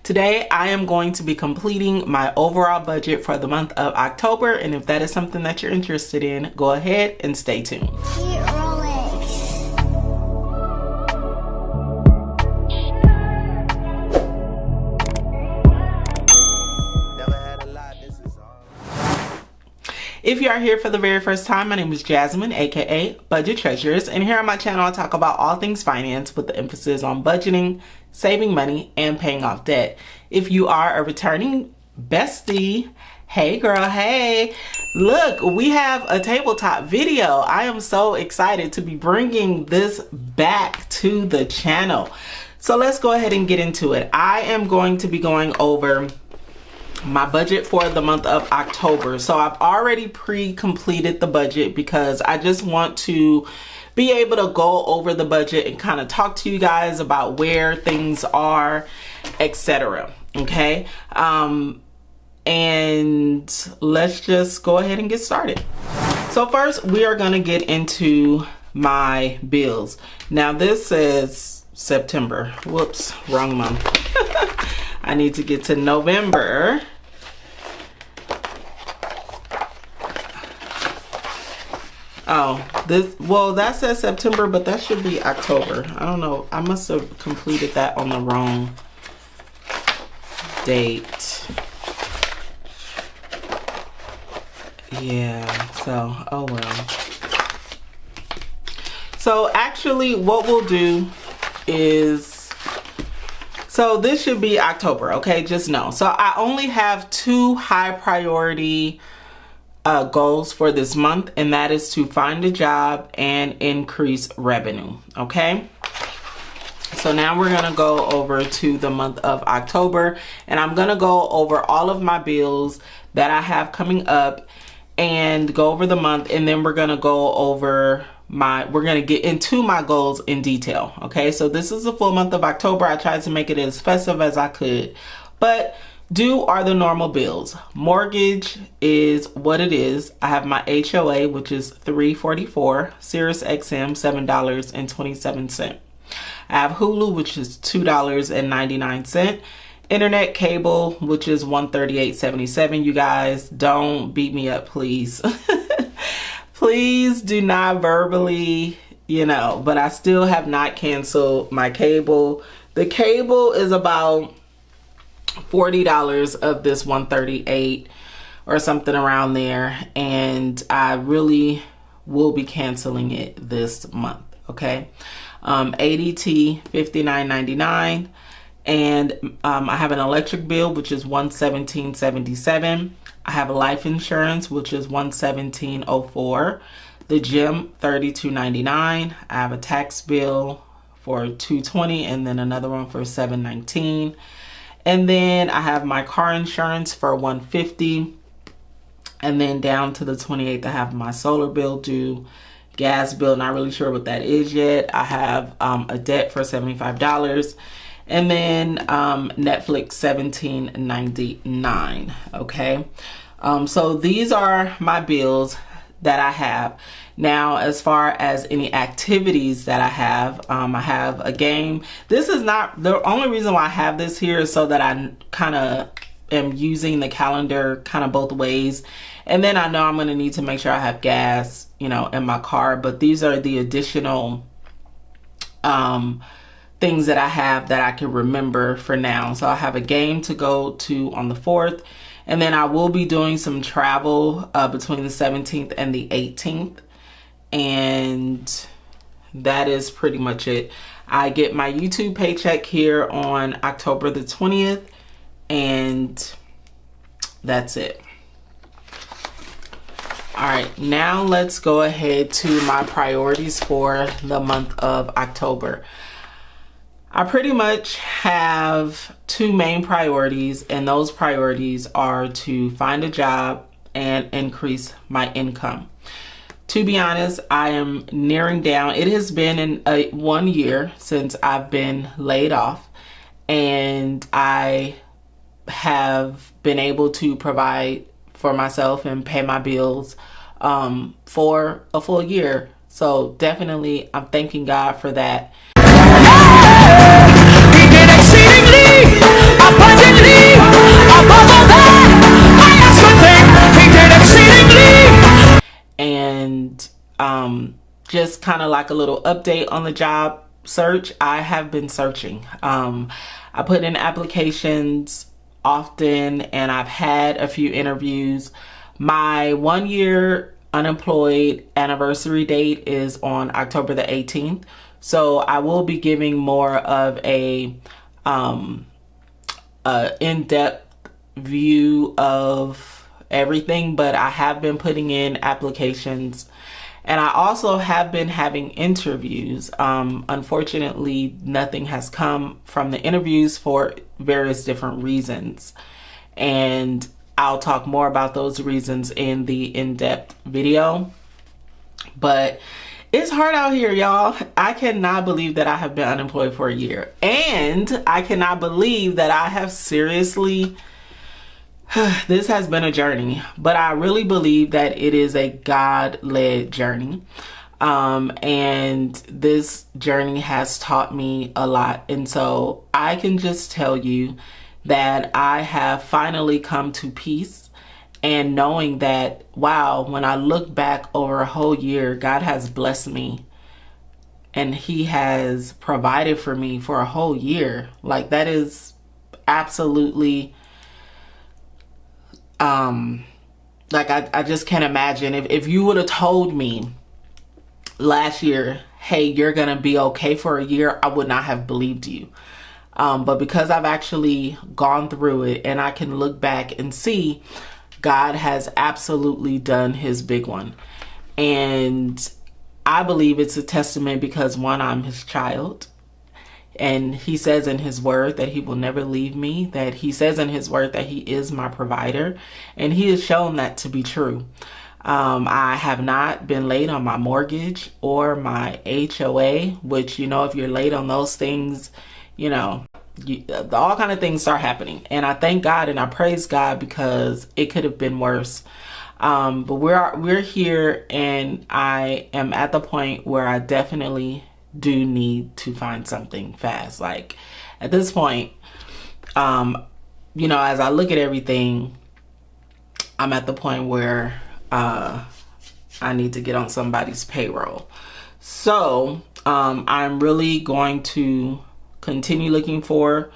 Today, I am going to be completing my overall budget for the month of October, and if that is something that you're interested in, go ahead and stay tuned. If you are here for the very first time, my name is Jasmine, aka Budget Treasures, and here on my channel I talk about all things finance with the emphasis on budgeting, saving money, and paying off debt. If you are a returning bestie, hey girl, hey, look, we have a tabletop video. I am so excited to be bringing this back to the channel. So let's go ahead and get into it. I am going to be going over my budget for the month of October. So I've already pre-completed the budget because I just want to be able to go over the budget and kind of talk to you guys about where things are, etc. Okay, and let's just go ahead and get started. So first we are going to get into my bills. Now this is September. Whoops, wrong month. I need to get to November. Oh, well, that says September, but that should be October. I don't know. I must have completed that on the wrong date. Yeah, so, oh well. So actually what we'll do is, so this should be October, okay? Just know. So I only have two high priority goals for this month, and that is to find a job and increase revenue. Okay, so now we're gonna go over to the month of October, and I'm gonna go over all of my bills that I have coming up and go over the month, and then we're gonna go over we're gonna get into my goals in detail. Okay, so this is the full month of October. I tried to make it as festive as I could, but due are the normal bills. Mortgage is what it is. I have my HOA, which is $3.44, Sirius XM $7.27. I have Hulu, which is $2.99. Internet cable, which is $138.77. You guys, don't beat me up, please. Please do not verbally, but I still have not canceled my cable. The cable is about $40 of this $138 or something around there, and I really will be canceling it this month. Okay, ADT $59.99, and I have an electric bill which is $117.77. I have a life insurance which is $117.04. The gym $32.99. I have a tax bill for $220, and then another one for $719. And then I have my car insurance for $150. And then down to the 28th, I have my solar bill due, gas bill, not really sure what that is yet. I have a debt for $75. And then Netflix $17.99. Okay. So these are my bills that I have. Now, as far as any activities that I have a game. This is not the only reason why I have this here, is so that I kind of am using the calendar kind of both ways. And then I know I'm going to need to make sure I have gas, in my car. But these are the additional things that I have that I can remember for now. So I have a game to go to on the 4th. And then I will be doing some travel between the 17th and the 18th. And that is pretty much it. I get my YouTube paycheck here on October the 20th, and that's it. All right, now let's go ahead to my priorities for the month of October. I pretty much have two main priorities, and those priorities are to find a job and increase my income. To be honest, I am nearing down. It has been 1 year since I've been laid off, and I have been able to provide for myself and pay my bills for a full year. So definitely I'm thanking God for that. He did exceedingly abundantly just kind of like a little update on the job search. I have been searching. I put in applications often, and I've had a few interviews. My 1 year unemployed anniversary date is on October the 18th. So I will be giving more of a in-depth view of everything, but I have been putting in applications, and I also have been having interviews. Unfortunately, nothing has come from the interviews for various different reasons, and I'll talk more about those reasons in the in-depth video. But it's hard out here, y'all. I cannot believe that I have been unemployed for a year, and I cannot believe that I have seriously this has been a journey, but I really believe that it is a God-led journey. And this journey has taught me a lot. And so I can just tell you that I have finally come to peace, and knowing that, wow, when I look back over a whole year, God has blessed me and He has provided for me for a whole year. Like, that is absolutely like I just can't imagine if you would have told me last year, hey, you're gonna be okay for a year, I would not have believed you. But because I've actually gone through it, and I can look back and see God has absolutely done His big one. And I believe it's a testament because, one, I'm His child. And He says in His word that He will never leave me, that He says in His word that He is my provider. And He has shown that to be true. I have not been late on my mortgage or my HOA, which, you know, if you're late on those things, you know, all kind of things start happening. And I thank God and I praise God because it could have been worse. But we're here, and I am at the point where I definitely do need to find something fast. Like, at this point, you know, as I look at everything, I'm at the point where I need to get on somebody's payroll. So I'm really going to continue looking for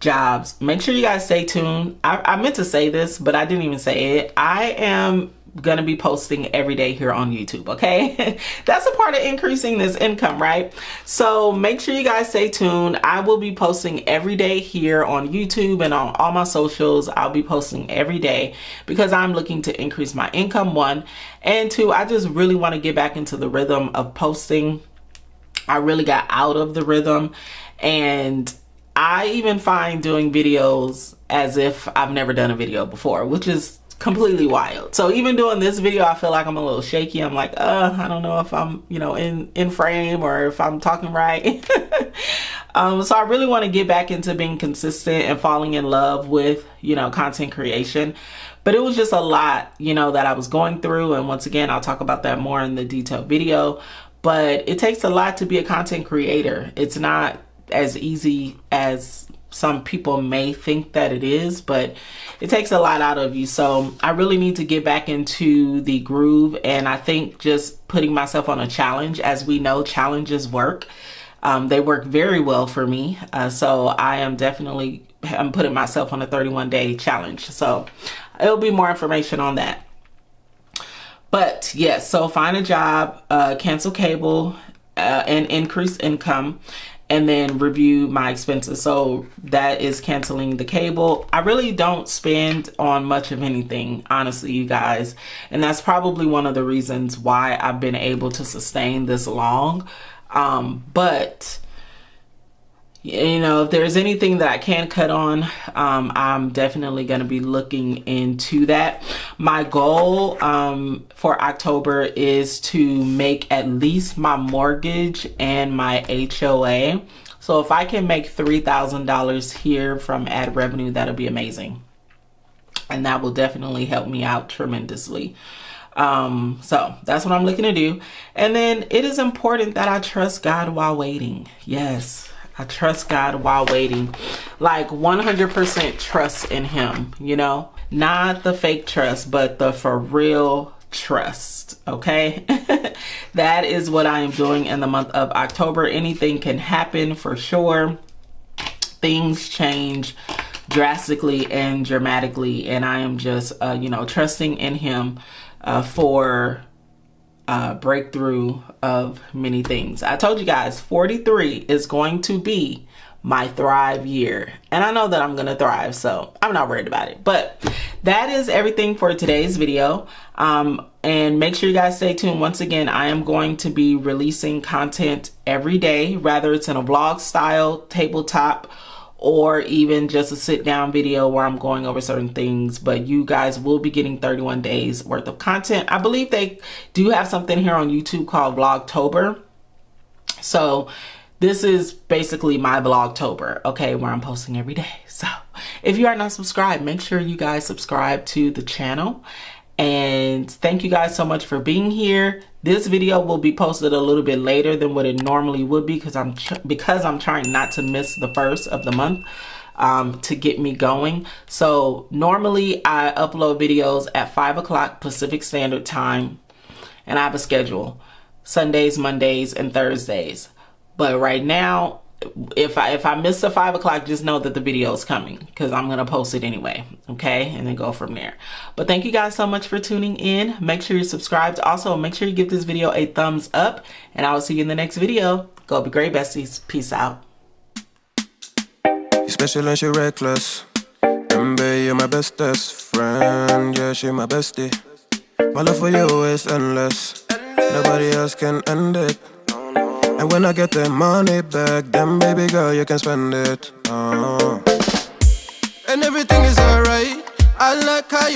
jobs. Make sure you guys stay tuned. I meant to say this, but I didn't even say it. I am gonna be posting every day here on YouTube, okay? That's a part of increasing this income, right? So make sure you guys stay tuned. I will be posting every day here on YouTube and on all my socials. I'll be posting every day because I'm looking to increase my income, one. And two, I just really want to get back into the rhythm of posting. I really got out of the rhythm, and I even find doing videos as if I've never done a video before, which is completely wild. So even doing this video, I feel like I'm a little shaky. I'm like, I don't know if I'm, you know, in frame or if I'm talking right. So I really want to get back into being consistent and falling in love with, you know, content creation. But it was just a lot, you know, that I was going through. And once again, I'll talk about that more in the detailed video. But it takes a lot to be a content creator. It's not as easy as some people may think that it is, but it takes a lot out of you. So I really need to get back into the groove. And I think just putting myself on a challenge, as we know, challenges work. They work very well for me. So I'm putting myself on a 31-day challenge. So it'll be more information on that. But yes, so find a job, cancel cable, and increase income, and then review my expenses. So that is canceling the cable. I really don't spend on much of anything, honestly, you guys. And that's probably one of the reasons why I've been able to sustain this long. But you know, if there's anything that I can cut on, I'm definitely going to be looking into that. My goal for October is to make at least my mortgage and my HOA. So if I can make $3,000 here from ad revenue, that'll be amazing. And that will definitely help me out tremendously. So that's what I'm looking to do. And then it is important that I trust God while waiting. Yes. I trust God while waiting, like 100% trust in Him, you know, not the fake trust, but the for real trust. Okay. That is what I am doing in the month of October. Anything can happen for sure. Things change drastically and dramatically, and I am just trusting in him for breakthrough of many things. I told you guys 43 is going to be my thrive year, and I know that I'm gonna thrive, so I'm not worried about it. But that is everything for today's video, and make sure you guys stay tuned. Once again, I am going to be releasing content every day, whether it's in a vlog style, tabletop, or even just a sit down video where I'm going over certain things. But you guys will be getting 31 days worth of content. I believe they do have something here on YouTube called Vlogtober. So this is basically my Vlogtober, okay, where I'm posting every day. So if you are not subscribed, make sure you guys subscribe to the channel. And thank you guys so much for being here. This video will be posted a little bit later than what it normally would be because I'm trying not to miss the first of the month to get me going. So normally I upload videos at 5 o'clock Pacific Standard Time, and I have a schedule: Sundays, Mondays, and Thursdays. But right now, if I miss the 5 o'clock, just know that the video is coming because I'm gonna post it anyway, okay, and then go from there. But thank you guys so much for tuning in. Make sure you're subscribed. Also, make sure you give this video a thumbs up, and I will see you in the next video. Go be great, besties. Peace out. You're special and she reckless. Remember, you're my bestest friend. Yeah, she my bestie. My love for you is endless. Nobody else can end it. And when I get the money back, then baby girl, you can spend it. And everything is alright. I like how you